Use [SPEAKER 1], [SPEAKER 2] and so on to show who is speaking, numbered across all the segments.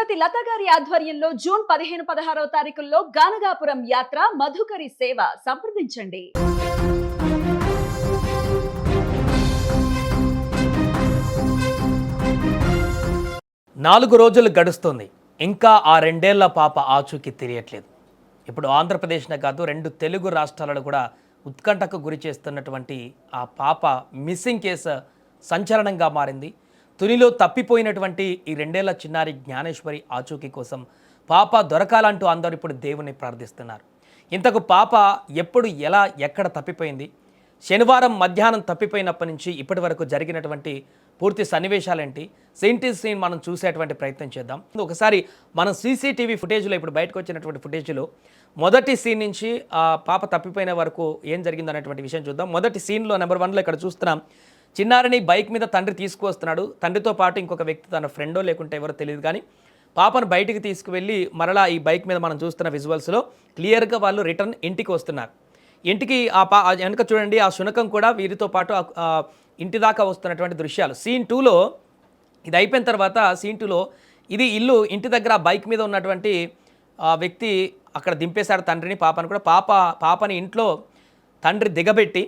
[SPEAKER 1] శ్రీమతి లత గారి ఆధ్వర్యంలో జూన్ 15-16వ తారీఖుల్లో గానగాపురం యాత్ర మధుకరి సేవ సంప్రదించండి.
[SPEAKER 2] 4 రోజులు గడుస్తుంది. ఇంకా ఆ 2 ఏళ్ల పాప ఆచూకీ తెలియట్లేదు. ఇప్పుడు ఆంధ్రప్రదేశ్నే కాదు 2 తెలుగు రాష్ట్రాలలో కూడా ఉత్కంఠకు గురి చేస్తున్నటువంటి ఆ పాప మిస్సింగ్ కేసు సంచలనంగా మారింది. తునిలో తప్పిపోయినటువంటి ఈ 2 ఏళ్ల చిన్నారి జ్ఞానేశ్వరి ఆచూకీ కోసం పాప దొరకాలంటూ అందరూ ఇప్పుడు దేవుని ప్రార్థిస్తున్నారు. ఇంతకు పాప ఎప్పుడు ఎలా ఎక్కడ తప్పిపోయింది, శనివారం మధ్యాహ్నం తప్పిపోయినప్పటి నుంచి ఇప్పటి వరకు జరిగినటువంటి పూర్తి సన్నివేశాలేంటి, సీన్ టు సీన్ మనం చూసేటువంటి ప్రయత్నం చేద్దాం. ఒకసారి మనం సీసీటీవీ ఫుటేజ్లో ఇప్పుడు బయటకు వచ్చినటువంటి ఫుటేజ్లో మొదటి సీన్ నుంచి ఆ పాప తప్పిపోయిన వరకు ఏం జరిగిందనేటువంటి విషయం చూద్దాం. మొదటి సీన్లో నెంబర్ 1లో ఇక్కడ చూస్తున్నాం, చిన్నారిని బైక్ మీద తండ్రి తీసుకువస్తున్నాడు. తండ్రితో పాటు ఇంకొక వ్యక్తి, తన ఫ్రెండో లేకుంటే ఎవరో తెలియదు, కానీ పాపను బయటికి తీసుకువెళ్ళి మరలా ఈ బైక్ మీద మనం చూస్తున్న విజువల్స్లో క్లియర్గా వాళ్ళు రిటర్న్ ఇంటికి వస్తున్నారు. ఇంటికి వెనక చూడండి, ఆ శునకం కూడా వీరితో పాటు ఇంటి దాకా వస్తున్నటువంటి దృశ్యాలు. సీన్ 2లో ఇది అయిపోయిన తర్వాత సీన్ 2లో ఇది ఇల్లు, ఇంటి దగ్గర బైక్ మీద ఉన్నటువంటి వ్యక్తి అక్కడ దింపేశాడు తండ్రిని, పాపను కూడా. పాపని ఇంట్లో తండ్రి దిగబెట్టి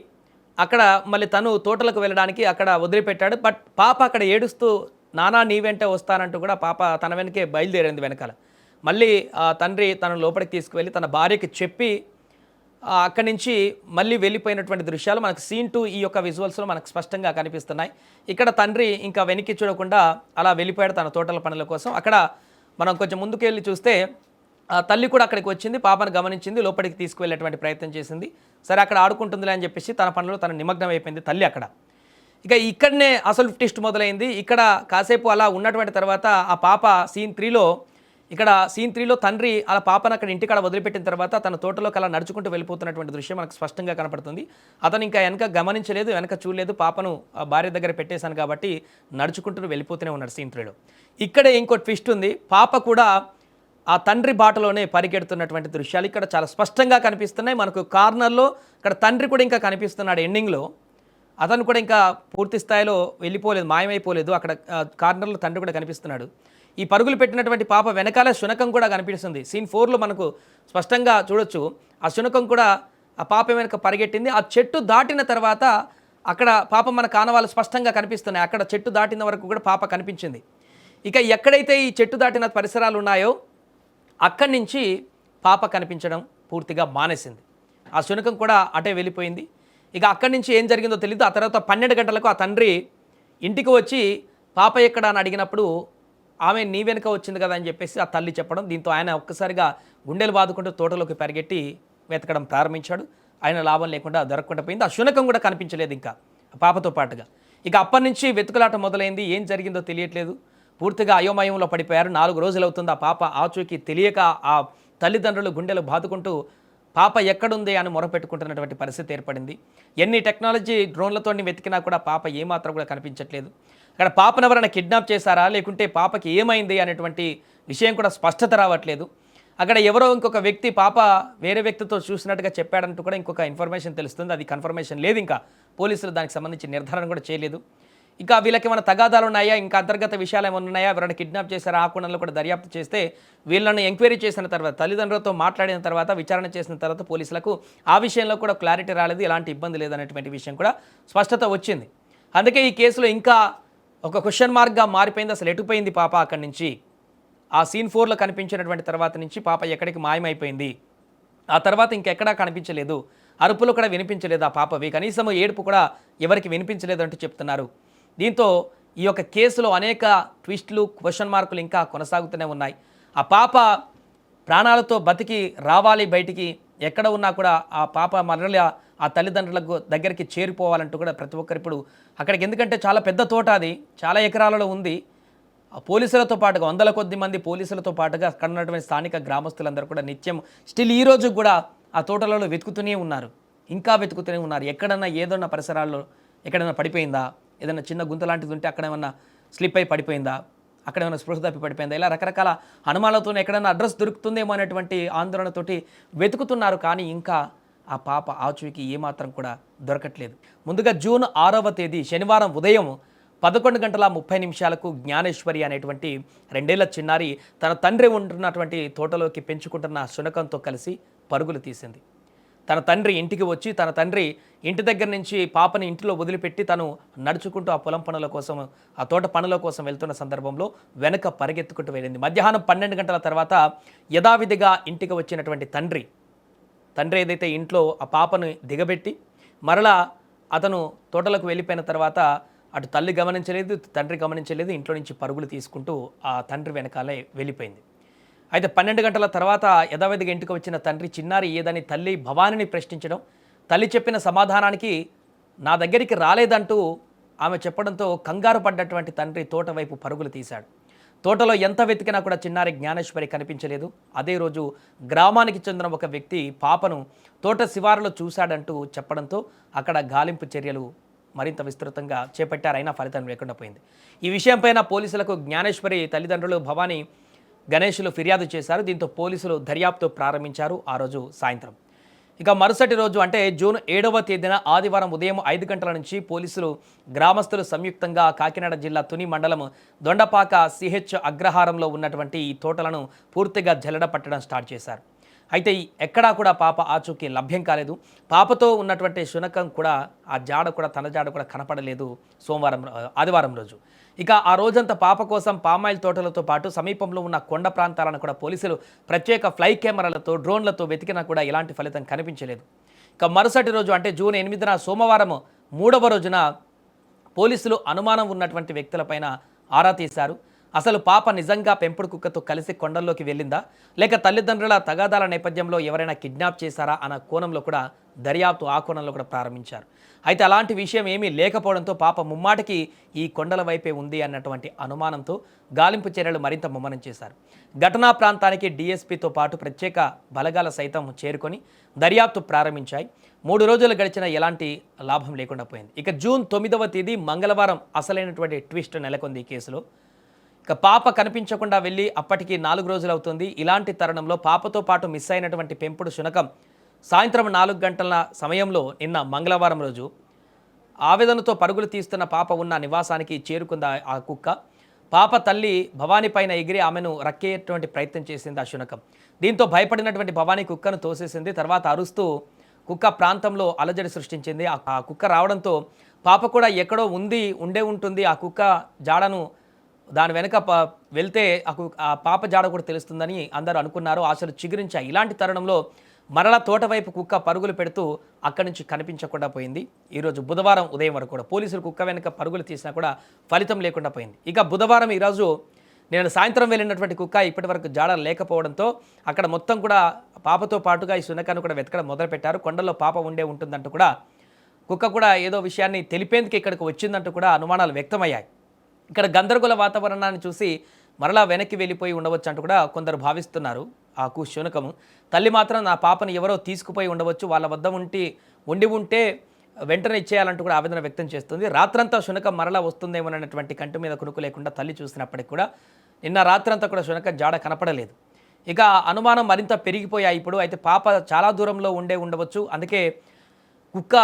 [SPEAKER 2] అక్కడ మళ్ళీ తను తోటలకు వెళ్ళడానికి అక్కడ వదిలిపెట్టాడు. బట్ పాప అక్కడ ఏడుస్తూ నానా నీ వెంటే వస్తానంటూ కూడా పాప తన వెనకే బయలుదేరింది వెనకాల. మళ్ళీ తండ్రి తన లోపలికి తీసుకువెళ్ళి తన భార్యకి చెప్పి అక్కడి నుంచి మళ్ళీ వెళ్ళిపోయినటువంటి దృశ్యాలు మనకు సీన్ 2 ఈ యొక్క విజువల్స్లో మనకు స్పష్టంగా కనిపిస్తున్నాయి. ఇక్కడ తండ్రి ఇంకా వెనక్కి చూడకుండా అలా వెళ్ళిపోయాడు తన తోటల పనుల కోసం. అక్కడ మనం కొంచెం ముందుకు వెళ్ళి చూస్తే తల్లి కూడా అక్కడికి వచ్చింది, పాపను గమనించింది, లోపలికి తీసుకువెళ్ళేటువంటి ప్రయత్నం చేసింది. సరే అక్కడ ఆడుకుంటుందిలే అని చెప్పేసి తన పనులు తన నిమగ్నం అయిపోయింది తల్లి అక్కడ. ఇక ఇక్కడనే అసలు ట్విస్ట్ మొదలైంది. ఇక్కడ కాసేపు అలా ఉన్నటువంటి తర్వాత ఆ పాప సీన్ 3లో తండ్రి అలా పాపను అక్కడ ఇంటికాడ వదిలిపెట్టిన తర్వాత తన తోటలోకి అలా నడుచుకుంటూ వెళ్ళిపోతున్నటువంటి దృశ్యం మనకు స్పష్టంగా కనపడుతుంది. అతను ఇంకా వెనక గమనించలేదు, వెనక చూడలేదు, పాపను భార్య దగ్గర పెట్టేశాను కాబట్టి నడుచుకుంటూ వెళ్ళిపోతూనే ఉన్నాడు సీన్ 3లో. ఇక్కడే ఇంకో ట్విస్ట్ ఉంది. పాప కూడా ఆ తండ్రి బాటలోనే పరిగెడుతున్నటువంటి దృశ్యాలు ఇక్కడ చాలా స్పష్టంగా కనిపిస్తున్నాయి. మనకు కార్నర్లో ఇక్కడ తండ్రి కూడా ఇంకా కనిపిస్తున్నాడు ఎండింగ్లో. అతను కూడా ఇంకా పూర్తి స్థాయిలో వెళ్ళిపోలేదు, మాయమైపోలేదు. అక్కడ కార్నర్లో తండ్రి కూడా కనిపిస్తున్నాడు. ఈ పరుగులు పెట్టినటువంటి పాప వెనకాల శునకం కూడా కనిపిస్తుంది. సీన్ 4లో మనకు స్పష్టంగా చూడొచ్చు. ఆ శునకం కూడా ఆ పాప వెనక పరిగెట్టింది. ఆ చెట్టు దాటిన తర్వాత అక్కడ పాప మన కానవాళ్ళు స్పష్టంగా కనిపిస్తున్నాయి. అక్కడ చెట్టు దాటిన వరకు కూడా పాప కనిపించింది. ఇక ఎక్కడైతే ఈ చెట్టు దాటిన పరిసరాలు ఉన్నాయో అక్కడి నుంచి పాప కనిపించడం పూర్తిగా మానేసింది. ఆ శునకం కూడా అటే వెళ్ళిపోయింది. ఇక అక్కడి నుంచి ఏం జరిగిందో తెలియదు. ఆ తర్వాత 12 గంటలకు ఆ తండ్రి ఇంటికి వచ్చి పాప ఎక్కడ అని అడిగినప్పుడు ఆమె నీ వెనుక వచ్చింది కదా అని చెప్పేసి ఆ తల్లి చెప్పడం, దీంతో ఆయన ఒక్కసారిగా గుండెలు బాదుకుంటూ తోటలోకి పరిగెట్టి వెతకడం ప్రారంభించాడు. ఆయన లాభం లేకుండా దొరకకుండా పోయింది. ఆ శునకం కూడా కనిపించలేదు ఇంకా పాపతో పాటుగా. ఇక అప్పటి నుంచి వెతుకులాట మొదలైంది. ఏం జరిగిందో తెలియట్లేదు. పూర్తిగా అయోమయంలో పడిపోయారు. 4 రోజులు అవుతుంది ఆ పాప ఆచూకీ తెలియక ఆ తల్లిదండ్రులు గుండెలు బాదుకుంటూ పాప ఎక్కడుంది అని మొరపెట్టుకుంటున్నటువంటి పరిస్థితి ఏర్పడింది. ఎన్ని టెక్నాలజీ డ్రోన్లతో వెతికినా కూడా పాప ఏమాత్రం కూడా కనిపించట్లేదు. అక్కడ పాపను ఎవరైనా కిడ్నాప్ చేశారా, లేకుంటే పాపకి ఏమైంది అనేటువంటి విషయం కూడా స్పష్టత రావట్లేదు. అక్కడ ఎవరో ఇంకొక వ్యక్తి పాప వేరే వ్యక్తితో చూసినట్టుగా చెప్పాడంటూ కూడా ఇంకొక ఇన్ఫర్మేషన్ తెలుస్తుంది. అది కన్ఫర్మేషన్ లేదు. ఇంకా పోలీసులు దానికి సంబంధించి నిర్ధారణ కూడా చేయలేదు. ఇంకా వీళ్ళకి ఏమైనా తగాదాలు ఉన్నాయా, ఇంకా అంతర్గత విషయాలు ఏమైనా ఉన్నాయా, ఎవరైనా కిడ్నాప్ చేశారా, ఆ కోణంలో కూడా దర్యాప్తు చేస్తే వీళ్ళను ఎంక్వైరీ చేసిన తర్వాత, తల్లిదండ్రులతో మాట్లాడిన తర్వాత, విచారణ చేసిన తర్వాత పోలీసులకు ఆ విషయంలో కూడా క్లారిటీ రాలేదు, ఎలాంటి ఇబ్బంది లేదనేటువంటి విషయం కూడా స్పష్టత వచ్చింది. అందుకే ఈ కేసులో ఇంకా ఒక క్వశ్చన్ మార్క్గా మారిపోయింది. అసలు ఎటుపోయింది పాప అక్కడి నుంచి? ఆ సీన్ 4లో కనిపించినటువంటి తర్వాత నుంచి పాప ఎక్కడికి మాయమైపోయింది? ఆ తర్వాత ఇంకెక్కడా కనిపించలేదు, అరుపులు కూడా వినిపించలేదు ఆ పాపవి, కనీసం ఏడుపు కూడా ఎవరికి వినిపించలేదు అంటూ చెప్తున్నారు. దీంతో ఈ యొక్క కేసులో అనేక ట్విస్టులు, క్వశ్చన్ మార్కులు ఇంకా కొనసాగుతూనే ఉన్నాయి. ఆ పాప ప్రాణాలతో బతికి రావాలి బయటికి, ఎక్కడ ఉన్నా కూడా ఆ పాప మరల ఆ తల్లిదండ్రులకు దగ్గరికి చేరిపోవాలంటూ కూడా ప్రతి ఒక్కరు ఇప్పుడు అక్కడికి, ఎందుకంటే చాలా పెద్ద తోట, అది చాలా ఎకరాలలో ఉంది. ఆ పోలీసులతో పాటుగా 100ల కొద్ది మంది పోలీసులతో పాటుగా అక్కడ ఉన్నటువంటి స్థానిక గ్రామస్తులందరూ కూడా నిత్యం స్టిల్ ఈ రోజు కూడా ఆ తోటలలో వెతుకుతూనే ఉన్నారు, ఇంకా వెతుకుతూనే ఉన్నారు. ఎక్కడన్నా ఏదన్నా పరిసరాల్లో ఎక్కడైనా పడిపోయిందా, ఏదైనా చిన్న గుంత లాంటిది ఉంటే అక్కడ ఏమన్నా స్లిప్ అయి పడిపోయిందా, అక్కడ ఏమైనా స్పృహ తప్పి పడిపోయిందా, ఇలా రకరకాల అనుమానాలతో ఎక్కడైనా అడ్రస్ దొరుకుతుందేమో అనేటువంటి ఆందోళనతోటి వెతుకుతున్నారు. కానీ ఇంకా ఆ పాప ఆచూకీ ఏమాత్రం కూడా దొరకట్లేదు. ముందుగా జూన్ 6వ తేదీ శనివారం ఉదయం 11:30 జ్ఞానేశ్వరి అనేటువంటి 2 ఏళ్ల చిన్నారి తన తండ్రి ఉంటున్నటువంటి తోటలోకి పెంచుకుంటున్న శునకంతో కలిసి పరుగులు తీసింది. తన తండ్రి ఇంటికి వచ్చి తన తండ్రి ఇంటి దగ్గర నుంచి పాపని ఇంటిలో వదిలిపెట్టి తను నడుచుకుంటూ ఆ పొలం పనుల కోసం ఆ తోట పనుల కోసం వెళ్తున్న సందర్భంలో వెనక పరిగెత్తుకుంటూ వెళ్ళింది. మధ్యాహ్నం 12 గంటల తర్వాత యథావిధిగా ఇంటికి వచ్చినటువంటి తండ్రి ఏదైతే ఇంట్లో ఆ పాపను దిగబెట్టి మరలా అతను తోటలకు వెళ్ళిపోయిన తర్వాత అటు తల్లి గమనించలేదు, తండ్రి గమనించలేదు, ఇంట్లో నుంచి పరుగులు తీసుకుంటూ ఆ తండ్రి వెనకాలే వెళ్ళిపోయింది. అయితే 12 గంటల తర్వాత యథావిధిగా ఇంటికి వచ్చిన తండ్రి చిన్నారి ఏదని తల్లి భవానిని ప్రశ్నించడం, తల్లి చెప్పిన సమాధానానికి నా దగ్గరికి రాలేదంటూ ఆమె చెప్పడంతో కంగారు పడ్డటువంటి తండ్రి తోట వైపు పరుగులు తీశాడు. తోటలో ఎంత వెతికినా కూడా చిన్నారి జ్ఞానేశ్వరి కనిపించలేదు. అదే రోజు గ్రామానికి చెందిన ఒక వ్యక్తి పాపను తోట శివారులో చూశాడంటూ చెప్పడంతో అక్కడ గాలింపు చర్యలు మరింత విస్తృతంగా చేపట్టారు. అయినా ఫలితం లేకుండా పోయింది. ఈ విషయంపైన పోలీసులకు జ్ఞానేశ్వరి తల్లిదండ్రులు భవానీ గణేష్లు ఫిర్యాదు చేశారు. దీంతో పోలీసులు దర్యాప్తు ప్రారంభించారు ఆ రోజు సాయంత్రం. ఇక మరుసటి రోజు అంటే జూన్ 7వ తేదీన ఆదివారం ఉదయం 5 గంటల నుంచి పోలీసులు గ్రామస్తులు సంయుక్తంగా కాకినాడ జిల్లా తుని మండలం దొండపాక సిహెచ్ అగ్రహారంలో ఉన్నటువంటి ఈ తోటలను పూర్తిగా జల్లెడ పట్టడం స్టార్ట్ చేశారు. అయితే ఎక్కడా కూడా పాప ఆచూకీ లభ్యం కాలేదు. పాపతో ఉన్నటువంటి శునకం కూడా ఆ జాడ కూడా తన జాడ కూడా కనపడలేదు ఆదివారం రోజు. ఇక ఆ రోజంతా పాప కోసం పామాయిల్ తోటలతో పాటు సమీపంలో ఉన్న కొండ ప్రాంతాలను కూడా పోలీసులు ప్రత్యేక ఫ్లై కెమెరాలతో డ్రోన్లతో వెతికినా కూడా ఎలాంటి ఫలితం కనిపించలేదు. ఇక మరుసటి రోజు అంటే జూన్ 8న సోమవారం 3వ రోజున పోలీసులు అనుమానం ఉన్నటువంటి వ్యక్తులపైన ఆరా తీశారు. అసలు పాప నిజంగా పెంపుడు కుక్కతో కలిసి కొండల్లోకి వెళ్ళిందా, లేక తల్లిదండ్రుల తగాదాల నేపథ్యంలో ఎవరైనా కిడ్నాప్ చేశారా అన్న కోణంలో కూడా దర్యాప్తు ఆ కోణంలో కూడా ప్రారంభించారు. అయితే అలాంటి విషయం ఏమీ లేకపోవడంతో పాప ముమ్మాటికి ఈ కొండల వైపే ఉంది అన్నటువంటి అనుమానంతో గాలింపు చర్యలు మరింత ముమ్మరం చేశారు. ఘటనా ప్రాంతానికి డీఎస్పీతో పాటు ప్రత్యేక బలగాల సైతం చేరుకొని దర్యాప్తు ప్రారంభించాయి. 3 రోజులు గడిచిన ఎలాంటి లాభం లేకుండా పోయింది. ఇక జూన్ 9వ తేదీ మంగళవారం అసలైనటువంటి ట్విస్ట్ నెలకొంది ఈ కేసులో. ఇక పాప కనిపించకుండా వెళ్ళి అప్పటికి 4 రోజులు అవుతుంది. ఇలాంటి తరుణంలో పాపతో పాటు మిస్ అయినటువంటి పెంపుడు శునకం సాయంత్రం 4 గంటల సమయంలో నిన్న మంగళవారం రోజు ఆవేదనతో పరుగులు తీస్తున్న పాప ఉన్న నివాసానికి చేరుకుంది ఆ కుక్క. పాప తల్లి భవానీ పైన ఎగిరి ఆమెను రక్కేటువంటి ప్రయత్నం చేసింది ఆ శునకం. దీంతో భయపడినటువంటి భవానీ కుక్కను తోసేసింది. తర్వాత అరుస్తూ కుక్క ప్రాంతంలో అలజడి సృష్టించింది. ఆ కుక్క రావడంతో పాప కూడా ఎక్కడో ఉండే ఉంటుంది. ఆ కుక్క జాడను దాని వెనక వెళ్తే ఆ పాప జాడ కూడా తెలుస్తుందని అందరూ అనుకున్నారు. ఆశలు చిగురించాయి. ఇలాంటి తరుణంలో మరలా తోట వైపు కుక్క పరుగులు పెడుతూ అక్కడి నుంచి కనిపించకుండా పోయింది. ఈరోజు బుధవారం ఉదయం వరకు కూడా పోలీసులు కుక్క వెనక పరుగులు తీసినా కూడా ఫలితం లేకుండా పోయింది. ఇక బుధవారం ఈరోజు నేను సాయంత్రం వెళ్ళినటువంటి కుక్క ఇప్పటి వరకు జాడ లేకపోవడంతో అక్కడ మొత్తం కూడా పాపతో పాటుగా ఈ శునకాన్ని కూడా వెతకడం మొదలుపెట్టారు. కొండల్లో పాప ఉంటుందంటూ కూడా కుక్క కూడా ఏదో విషయాన్ని తెలిపేందుకు ఇక్కడికి వచ్చిందంటూ కూడా అనుమానాలు వ్యక్తమయ్యాయి. ఇక్కడ గందరగోళ వాతావరణాన్ని చూసి మరలా వెనక్కి వెళ్ళిపోయి ఉండవచ్చు అంటూ కూడా కొందరు భావిస్తున్నారు. ఆ శునకము తల్లి మాత్రం నా పాపను ఎవరో తీసుకుపోయి ఉండవచ్చు, వాళ్ళ వద్ద ఉంటే వెంటనే ఇచ్చేయాలంటూ కూడా ఆవేదన వ్యక్తం చేస్తుంది. రాత్రంతా శునకం మరలా వస్తుందేమోనన్నటువంటి కంటి మీద కునుకు లేకుండా తల్లి చూసినప్పటికీ కూడా నిన్న రాత్రంతా కూడా శునకం జాడ కనపడలేదు. ఇక అనుమానం మరింత పెరిగిపోయాయి ఇప్పుడు. అయితే పాప చాలా దూరంలో ఉండవచ్చు, అందుకే కుక్క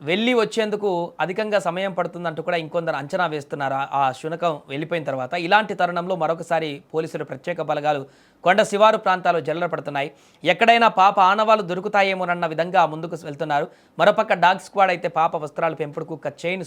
[SPEAKER 2] వెళ్ళి వచ్చేందుకు అధికంగా సమయం పడుతుందంటూ కూడా ఇంకొందరు అంచనా వేస్తున్నారు ఆ శునకం వెళ్ళిపోయిన తర్వాత. ఇలాంటి తరుణంలో మరొకసారి పోలీసులు ప్రత్యేక బలగాలు కొండ శివారు ప్రాంతాలు జల్లెడపడుతున్నాయి. ఎక్కడైనా పాప ఆనవాళ్ళు దొరుకుతాయేమోనన్న విధంగా ముందుకు వెళ్తున్నారు. మరోపక్క డాగ్ స్క్వాడ్ అయితే పాప వస్త్రాలు పెంపుడు కుక్క చైన్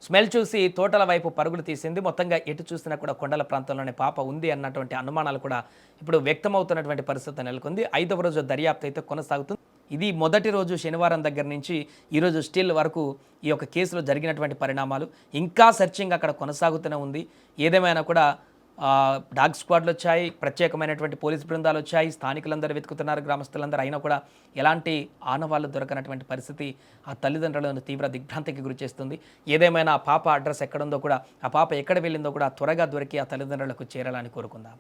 [SPEAKER 2] స్మెల్ చూసి తోటల వైపు పరుగులు తీసింది. మొత్తంగా ఎటు చూసినా కూడా కొండల ప్రాంతంలోనే పాప ఉంది అన్నటువంటి అనుమానాలు కూడా ఇప్పుడు వ్యక్తమవుతున్నటువంటి పరిస్థితి నెలకొంది. 5వ రోజు దర్యాప్తు అయితే కొనసాగుతుంది. ఇది మొదటి రోజు శనివారం దగ్గర నుంచి ఈరోజు స్టిల్ వరకు ఈ యొక్క కేసులో జరిగినటువంటి పరిణామాలు. ఇంకా సెర్చింగ్ అక్కడ కొనసాగుతూనే ఉంది. ఏదేమైనా కూడా డాగ్ స్క్వాడ్లు వచ్చాయి, ప్రత్యేకమైనటువంటి పోలీస్ బృందాలు వచ్చాయి, స్థానికులందరూ వెతుకుతున్నారు, గ్రామస్తులందరూ. అయినా కూడా ఎలాంటి ఆనవాళ్ళు దొరకనటువంటి పరిస్థితి ఆ తల్లిదండ్రులను తీవ్ర దిగ్భ్రాంతికి గురి చేస్తుంది. ఏదేమైనా ఆ పాప అడ్రస్ ఎక్కడుందో కూడా, ఆ పాప ఎక్కడ వెళ్ళిందో కూడా త్వరగా దొరికి ఆ తల్లిదండ్రులకు చేరాలని కోరుకుందాం.